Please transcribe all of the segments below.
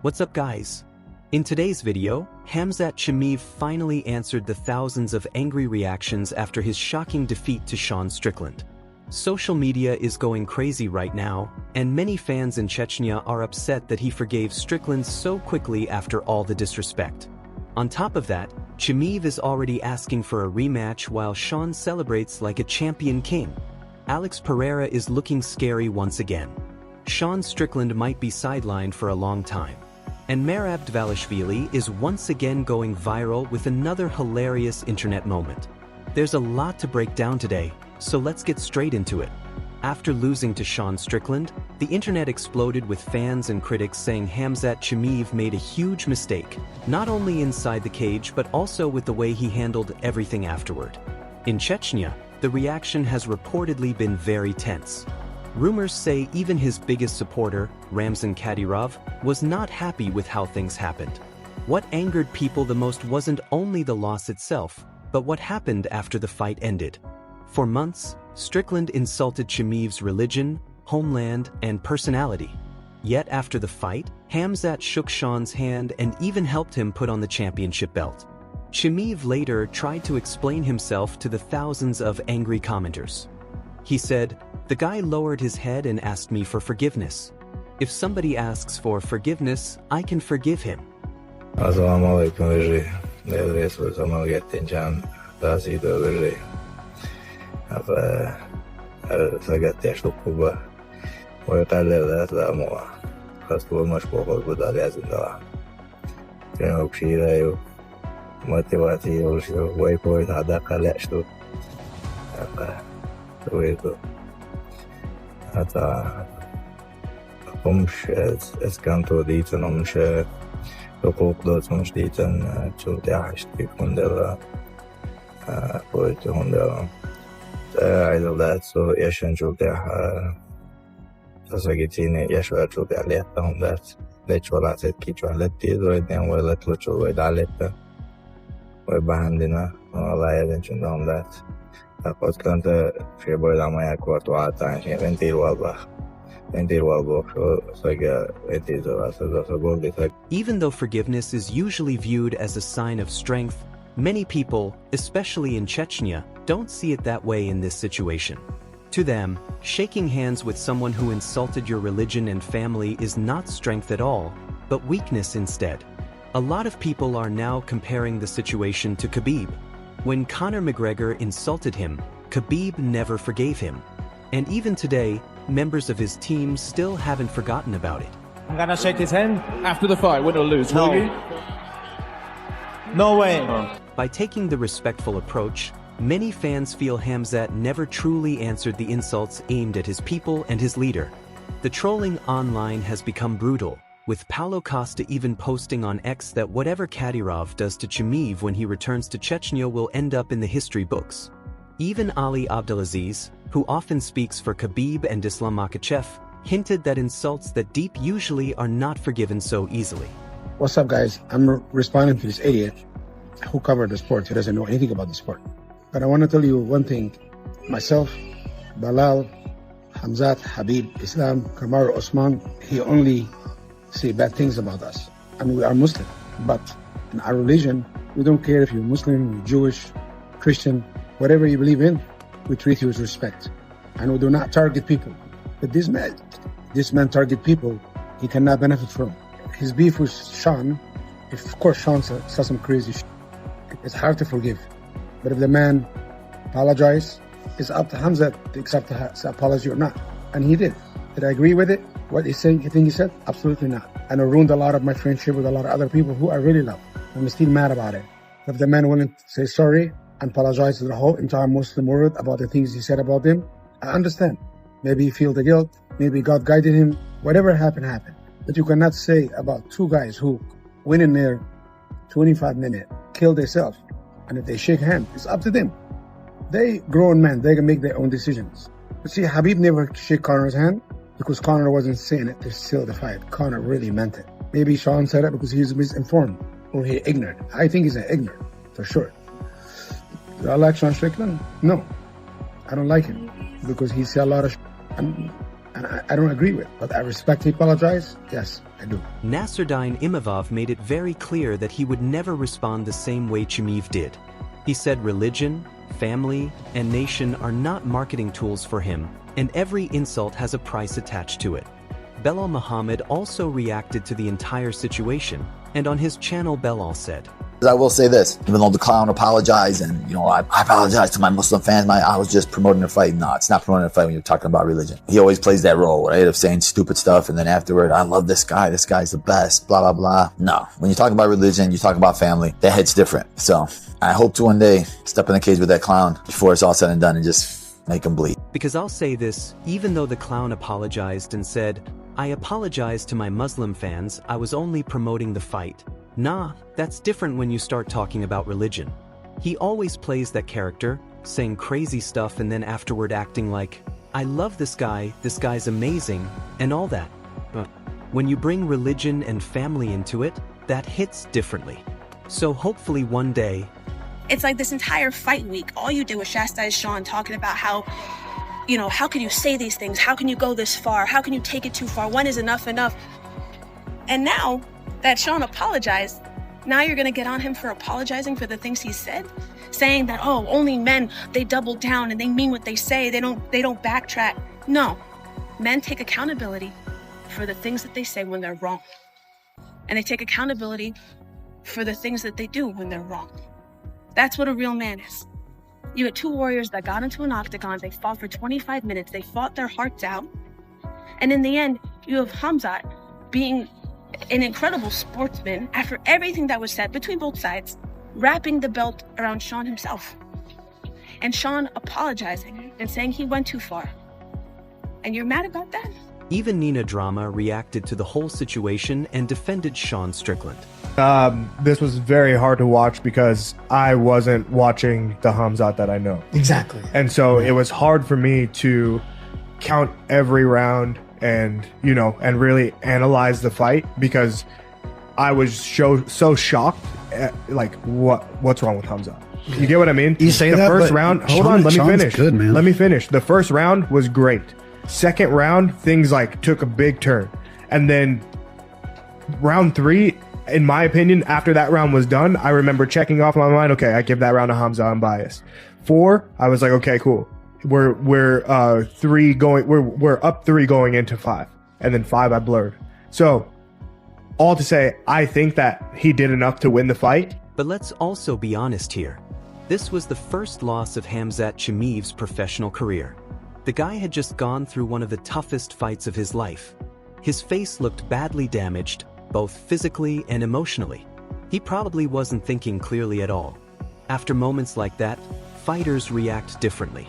What's up guys? In today's video, Khamzat Chimaev finally answered the thousands of angry reactions after his shocking defeat to Strickland. Social media is going crazy right now, and many fans in Chechnya are upset that he forgave Strickland so quickly after all the disrespect. On top of that, Chimaev is already asking for a rematch while Sean celebrates like a champion king. Pereira is looking scary once again. Strickland might be sidelined for a long time. And Merab Dvalishvili is once again going viral with another hilarious internet moment. There's a lot to break down today, so let's get straight into it. After losing to Strickland, the internet exploded with fans and critics saying Khamzat Chimaev made a huge mistake, not only inside the cage but also with the way he handled everything afterward. In Chechnya, the reaction has reportedly been very tense. Rumors say even his biggest supporter, Ramzan Kadyrov, was not happy with how things happened. What angered people the most wasn't only the loss itself, but what happened after the fight ended. For months, Strickland insulted Chimaev's religion, homeland, and personality. Yet after the fight, Khamzat shook Sean's hand and even helped him put on the championship belt. Chimaev later tried to explain himself to the thousands of angry commenters. He said, "The guy lowered his head and asked me for forgiveness. If somebody asks for forgiveness, I can forgive him." Assalamu alaikum verži, nedres var zaman gettincan daha iyi de verži. Sagat yaşlı kuba, o yukarıda da ama hasta olmuş kokol bu da yazında. Yani o kişiyle yok, motivasyon yok, vay koy da kalıştı. Doğru. Hatta komş es kanto diyten olmuş hukukda sonuç diyten çok değişti kundela koytu kundela ayrıldı so yaşın çok tasagitine yaşlar çok değerli onlar leçola setki çoğalttı dolayısıyla böyle çok değerli ve bahandina vallahi edince onlar Após canta chegou da manhã quarto a tarde ventil walba so Even though forgiveness is usually viewed as a sign of strength, many people, especially in Chechnya, don't see it that way in this situation. To them, shaking hands with someone who insulted your religion and family is not strength at all, but weakness instead. A lot of people are now comparing the situation to Khabib. When Conor McGregor insulted him, Khabib never forgave him. And even today, members of his team still haven't forgotten about it. I'm gonna shake his hand after the fight, win or lose, will you? No way. By taking the respectful approach, many fans feel Khamzat never truly answered the insults aimed at his people and his leader. The trolling online has become brutal, with Paulo Costa even posting on X that whatever Kadyrov does to Chimaev when he returns to Chechnya will end up in the history books. Even Ali Abdelaziz, who often speaks for Khabib and Dillon Danis, hinted that insults that deep usually are not forgiven so easily. What's up guys? I'm responding to this idiot who covered the sport. He doesn't know anything about the sport. But I want to tell you one thing. Myself, Belal, Khamzat, Habib, Islam, Kamaru Usman, he only say bad things about us, and we are Muslim. But in our religion, we don't care if you're Muslim, you're Jewish, Christian, whatever you believe in, we treat you with respect, and we do not target people. But this man target people he cannot benefit from. His beef with Sean, of course Sean saw some crazy shit. It's hard to forgive, but if the man apologized, it's up to Khamzat to accept the apology or not, and he did. Did I agree with it? What he's saying, you think he said? Absolutely not. And it ruined a lot of my friendship with a lot of other people who I really love. I'm still mad about it. If the man willing to say sorry and apologize to the whole entire Muslim world about the things he said about them, I understand. Maybe he feel the guilt. Maybe God guided him. Whatever happened, happened. But you cannot say about two guys who went in there 25 minutes, killed themselves, and if they shake hands, it's up to them. They grown men. They can make their own decisions. But see, Habib never shake Conor's hand, because Conor wasn't saying it to seal the fight. Conor really meant it. Maybe Sean said it because he's misinformed or he ignorant. I think he's ignorant, for sure. Do I like Strickland? No. I don't like him because he said a lot of and and I don't agree with. But I respect he apologized. Yes, I do. Nassourdine Imavov made it very clear that he would never respond the same way Chimaev did. He said religion, family, and nation are not marketing tools for him, and every insult has a price attached to it. Belal Muhammad also reacted to the entire situation, and on his channel Belal said, I will say this, even though the clown apologized and, I apologize to my Muslim fans, I was just promoting a fight. No, it's not promoting a fight when you're talking about religion. He always plays that role, right, of saying stupid stuff, and then afterward, I love this guy's the best, blah, blah, blah. No, when you talk about religion, you talk about family, that hits different. So I hope to one day step in the cage with that clown before it's all said and done and just make him bleed. Because I'll say this, even though the clown apologized and said, I apologize to my Muslim fans, I was only promoting the fight. Nah, that's different when you start talking about religion. He always plays that character, saying crazy stuff and then afterward acting like, I love this guy's amazing, and all that. But when you bring religion and family into it, that hits differently. So hopefully one day... It's like this entire fight week, all you do is chastise Sean, talking about how can you say these things? How can you go this far? How can you take it too far? When is enough enough? And now that Sean apologized, now you're going to get on him for apologizing for the things he said? Saying that, oh, only men, they double down and they mean what they say. They don't backtrack. No, men take accountability for the things that they say when they're wrong. And they take accountability for the things that they do when they're wrong. That's what a real man is. You had two warriors that got into an octagon. They fought for 25 minutes. They fought their hearts out. And in the end, you have Khamzat being an incredible sportsman after everything that was said between both sides, wrapping the belt around Sean himself. And Sean apologizing and saying he went too far. And you're mad about that? Even Nina Drama reacted to the whole situation and defended Sean Strickland. This was very hard to watch because I wasn't watching the Khamzat that I know. Exactly. And so it was hard for me to count every round and, and really analyze the fight because I was so shocked at, what's wrong with Khamzat? You get what I mean? You say the that, first round, hold on, let me finish. Good, man. Let me finish. The first round was great. Second round, things took a big turn. And then round 3, in my opinion, after that round was done, I remember checking off my mind, okay, I give that round to Khamzat, I'm biased. 4, I was like, okay, cool. We're up 3 going into 5. And then 5 I blurred. So all to say, I think that he did enough to win the fight. But let's also be honest here. This was the first loss of Khamzat Chimaev's professional career. The guy had just gone through one of the toughest fights of his life. His face looked badly damaged, both physically and emotionally. He probably wasn't thinking clearly at all. After moments like that, fighters react differently.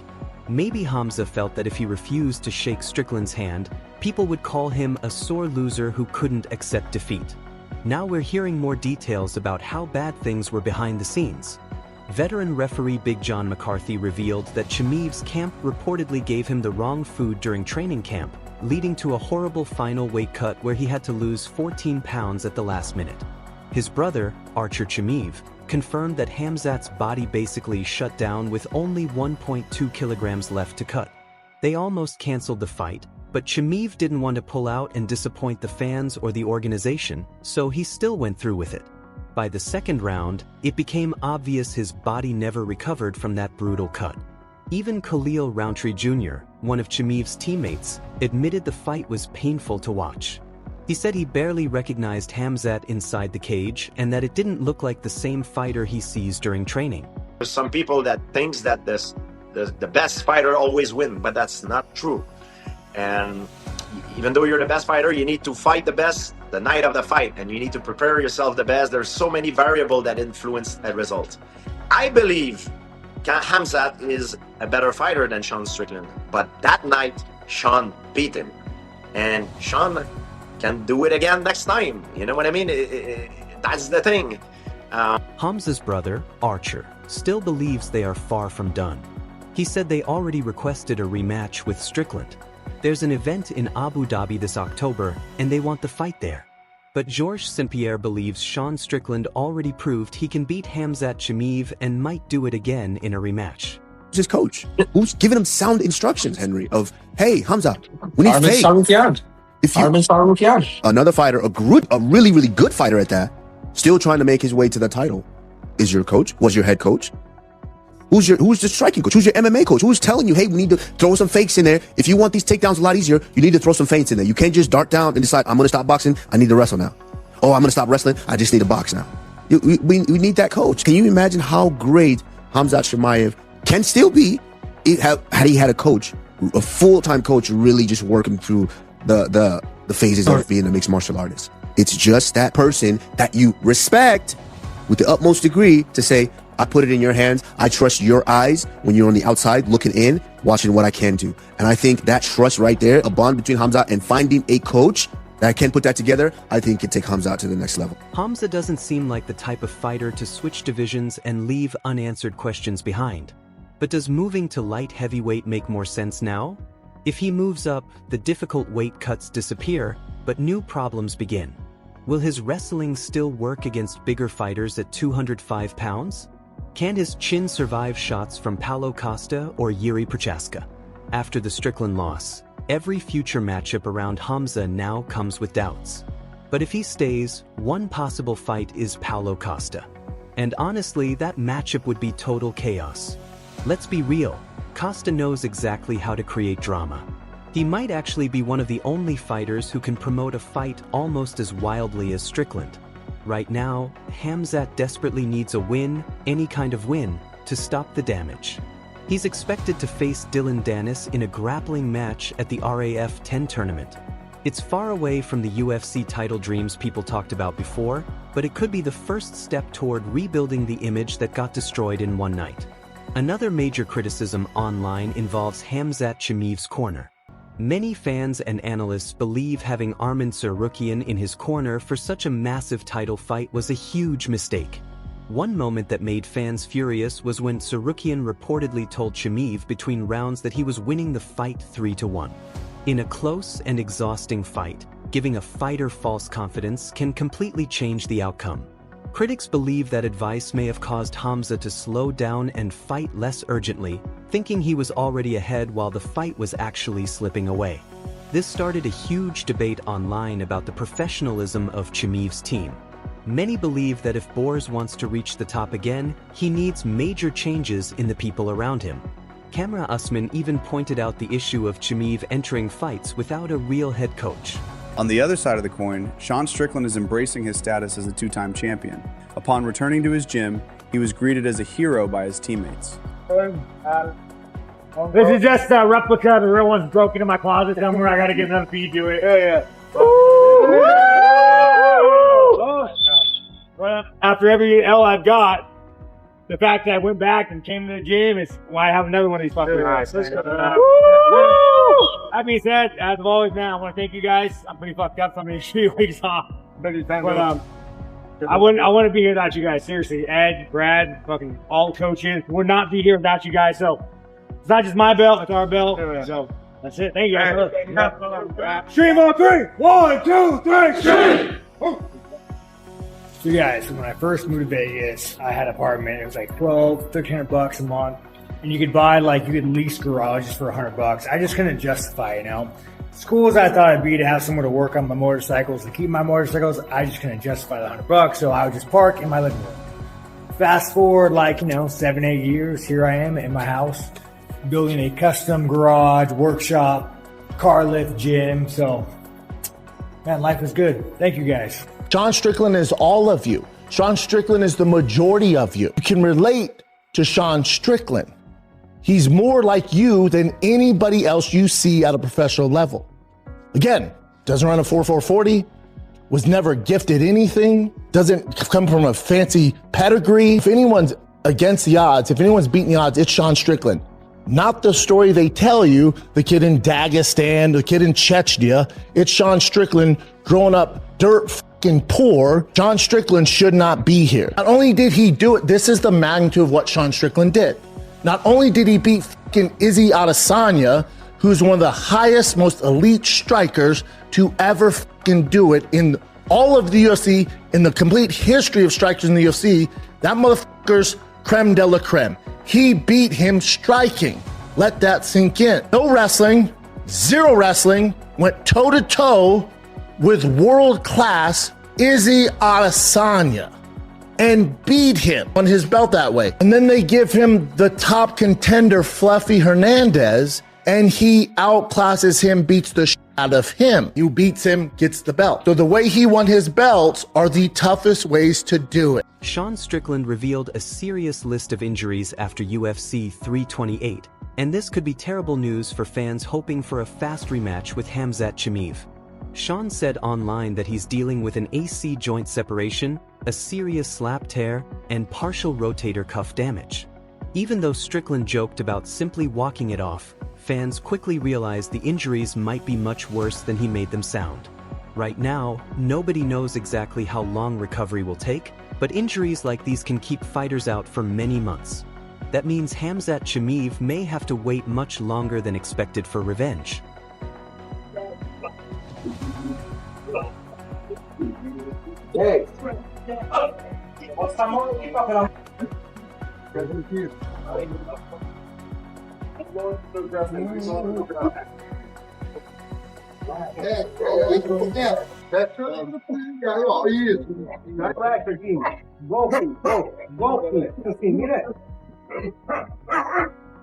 Maybe Khamzat felt that if he refused to shake Strickland's hand, people would call him a sore loser who couldn't accept defeat. Now we're hearing more details about how bad things were behind the scenes. Veteran referee Big John McCarthy revealed that Chimaev's camp reportedly gave him the wrong food during training camp, leading to a horrible final weight cut where he had to lose 14 pounds at the last minute. His brother, Archer Chimaev, confirmed that Khamzat's body basically shut down with only 1.2 kilograms left to cut. They almost canceled the fight, but Chimaev didn't want to pull out and disappoint the fans or the organization, so he still went through with it. By the second round, it became obvious his body never recovered from that brutal cut. Even Khalil Rountree Jr., one of Chimaev's teammates, admitted the fight was painful to watch. He said he barely recognized Khamzat inside the cage and that it didn't look like the same fighter he sees during training. There's some people that thinks that the best fighter always wins, but that's not true. And even though you're the best fighter, you need to fight the best the night of the fight, and you need to prepare yourself the best. There's so many variables that influence that result. I believe Khamzat is a better fighter than Sean Strickland, but that night Sean beat him, and Sean can do it again next time. You know what I mean? That's the thing. Khamzat's brother, Archer, still believes they are far from done. He said they already requested a rematch with Strickland. There's an event in Abu Dhabi this October, and they want the fight there. But Georges St-Pierre believes Sean Strickland already proved he can beat Khamzat Chimaev and might do it again in a rematch. his coach? Who's giving him sound instructions, Henry, of, hey, Khamzat, we need Arman faith. Tsarukyan. Arman Tsarukyan. Another fighter, a really, really good fighter at that, still trying to make his way to the title, is your coach, was your head coach. Who's the striking coach? Who's your MMA coach? Who's telling you, hey, we need to throw some fakes in there. If you want these takedowns a lot easier, you need to throw some feints in there. You can't just dart down and decide, I'm going to stop boxing. I need to wrestle now. Oh, I'm going to stop wrestling. I just need to box now. We need that coach. Can you imagine how great Khamzat Chimaev can still be had he had a coach, a full-time coach, really just working through the phases of being a mixed martial artist? It's just that person that you respect with the utmost degree to say, I put it in your hands. I trust your eyes when you're on the outside looking in, watching what I can do. And I think that trust right there, a bond between Khamzat and finding a coach that can put that together, I think can take Khamzat to the next level. Khamzat doesn't seem like the type of fighter to switch divisions and leave unanswered questions behind. But does moving to light heavyweight make more sense now? If he moves up, the difficult weight cuts disappear, but new problems begin. Will his wrestling still work against bigger fighters at 205 pounds? Can his chin survive shots from Paulo Costa or Yuri Prochaska? After the Strickland loss, every future matchup around Khamzat now comes with doubts. But if he stays, one possible fight is Paulo Costa. And honestly, that matchup would be total chaos. Let's be real, Costa knows exactly how to create drama. He might actually be one of the only fighters who can promote a fight almost as wildly as Strickland. Right now, Khamzat desperately needs a win, any kind of win, to stop the damage. He's expected to face Dillon Danis in a grappling match at the RAF 10 tournament. It's far away from the UFC title dreams people talked about before, but it could be the first step toward rebuilding the image that got destroyed in one night. Another major criticism online involves Khamzat Chimaev's corner. Many fans and analysts believe having Arman Tsarukyan in his corner for such a massive title fight was a huge mistake. One moment that made fans furious was when Tsarukyan reportedly told Chimaev between rounds that he was winning the fight 3-1. In a close and exhausting fight, giving a fighter false confidence can completely change the outcome. Critics believe that advice may have caused Khamzat to slow down and fight less urgently, thinking he was already ahead while the fight was actually slipping away. This started a huge debate online about the professionalism of Chimaev's team. Many believe that if Boers wants to reach the top again, he needs major changes in the people around him. Kamaru Usman even pointed out the issue of Chimaev entering fights without a real head coach. On the other side of the coin, Sean Strickland is embracing his status as a two-time champion. Upon returning to his gym, he was greeted as a hero by his teammates. This is just a replica. The real one's broken in my closet somewhere. I gotta get another feed to it. Yeah. After every L I've got, the fact that I went back and came to the gym is why I have another one of these fucking eyes. That being said, as always, man, I want to thank you guys. I'm pretty fucked up from these 3 weeks off. But I wouldn't be here without you guys. Seriously, Ed, Brad, fucking all coaches would not be here without you guys. So it's not just my belt, it's our belt. So that's it. Thank you guys. Stream on 3. 1, 2, 3, stream. So guys, when I first moved to Vegas, I had an apartment. It was like $1,300 a month. And you could buy, like, you could lease garages for $100. I just couldn't justify it, you know. As cool as I thought it'd be to have somewhere to work on my motorcycles, to keep my motorcycles, I just couldn't justify the $100. So I would just park in my living room. Fast forward, 7, 8 years, here I am in my house, building a custom garage, workshop, car lift, gym. So, man, life is good. Thank you guys. Sean Strickland is all of you. Sean Strickland is the majority of you. You can relate to Sean Strickland. He's more like you than anybody else you see at a professional level. Again, doesn't run a 4.440, was never gifted anything, doesn't come from a fancy pedigree. If anyone's against the odds, if anyone's beating the odds, it's Sean Strickland. Not the story they tell you, the kid in Dagestan, the kid in Chechnya. It's Sean Strickland growing up dirt fucking poor. Sean Strickland should not be here. Not only did he do it, this is the magnitude of what Sean Strickland did. Not only did he beat fucking Izzy Adesanya, who's one of the highest, most elite strikers to ever fucking do it in all of the UFC, in the complete history of strikers in the UFC, that motherfucker's creme de la creme. He beat him striking. Let that sink in. No wrestling, zero wrestling, went toe-to-toe with world-class Izzy Adesanya and beat him on his belt that way. And then they give him the top contender, Fluffy Hernandez, and he outclasses him, beats the shit out of him. Who beats him, gets the belt. So the way he won his belts are the toughest ways to do it. Sean Strickland revealed a serious list of injuries after UFC 328, and this could be terrible news for fans hoping for a fast rematch with Khamzat Chimaev. Sean said online that he's dealing with an AC joint separation, a serious slap tear, and partial rotator cuff damage. Even though Strickland joked about simply walking it off, fans quickly realized the injuries might be much worse than he made them sound. Right now, nobody knows exactly how long recovery will take, but injuries like these can keep fighters out for many months. That means Khamzat Chimaev may have to wait much longer than expected for revenge. Hey.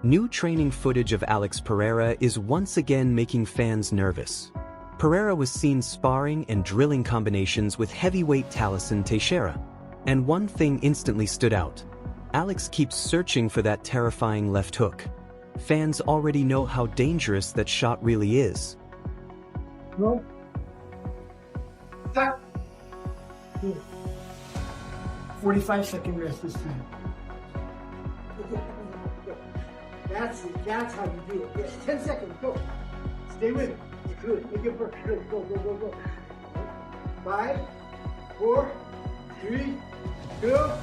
New training footage of Alex Pereira is once again making fans nervous. Pereira was seen sparring and drilling combinations with heavyweight Talison Teixeira. And one thing instantly stood out. Alex keeps searching for that terrifying left hook. Fans already know how dangerous that shot really is. No. 45-second rest this time. That's how you do it. Yes, 10 seconds, go. Stay with it. Good. Make it work. Good. Go. 5, 4, 3, 2, go.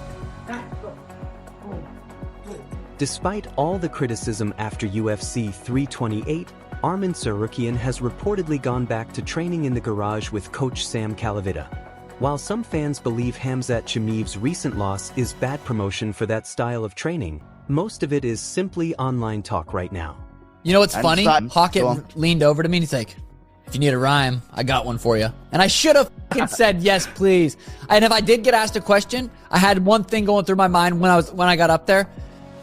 Despite all the criticism after UFC 328, Arman Tsarukyan has reportedly gone back to training in the garage with coach Sam Calavita. While some fans believe Khamzat Chimaev's recent loss is bad promotion for that style of training, most of it is simply online talk right now. You know what's funny? Hawkett leaned over to me and he's like, if you need a rhyme, I got one for you. And I should have said, yes, please. And if I did get asked a question, I had one thing going through my mind when I got up there.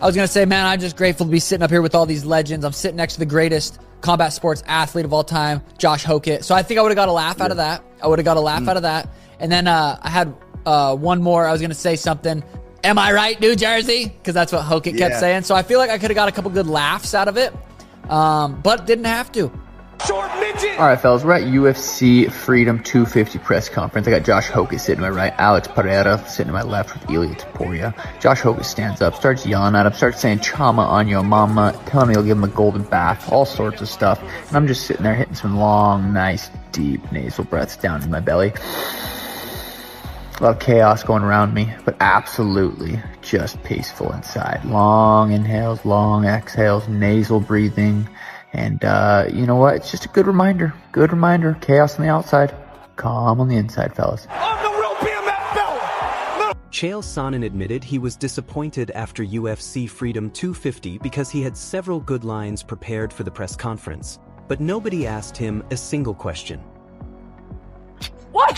I was going to say, man, I'm just grateful to be sitting up here with all these legends. I'm sitting next to the greatest combat sports athlete of all time, Josh Hokett. So I think I would have got a laugh out of that. Out of that. And then I had one more. I was going to say something. Am I right, New Jersey? Because that's what Hokett kept saying. So I feel like I could have got a couple good laughs out of it, but didn't have to. All right, fellas, we're at UFC Freedom 250 press conference. I got Josh Hokett sitting to my right, Alex Pereira sitting to my left with Ilia Topuria. Josh Hokett stands up, starts yelling at him, starts saying "Chama on your mama," telling me he'll give him a golden bath, all sorts of stuff. And I'm just sitting there hitting some long, nice, deep nasal breaths down in my belly. A lot of chaos going around me, but absolutely just peaceful inside. Long inhales, long exhales, nasal breathing. And you know what? It's just a good reminder. Good reminder. Chaos on the outside, calm on the inside, fellas. Chael Sonnen admitted he was disappointed after UFC Freedom 250 because he had several good lines prepared for the press conference, but nobody asked him a single question. What?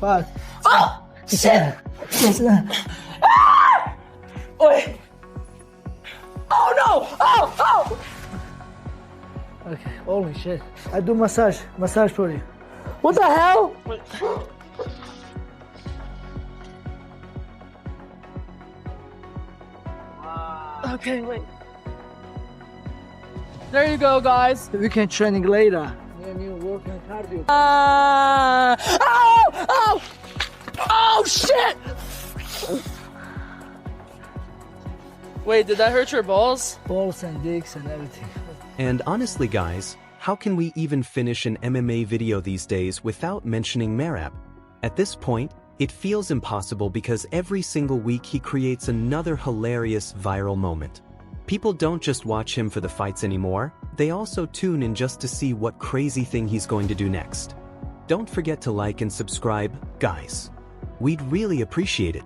5, 4, 7, 6. Wait. Oh no! Oh! Okay, holy shit. I do massage for you. What the hell? Okay, wait. There you go, guys. We can training later. Me and you working cardio. Oh, shit! Wait, did that hurt your balls? Balls and dicks and everything. And honestly, guys, how can we even finish an MMA video these days without mentioning Merab? At this point, it feels impossible because every single week he creates another hilarious viral moment. People don't just watch him for the fights anymore, they also tune in just to see what crazy thing he's going to do next. Don't forget to like and subscribe, guys. We'd really appreciate it.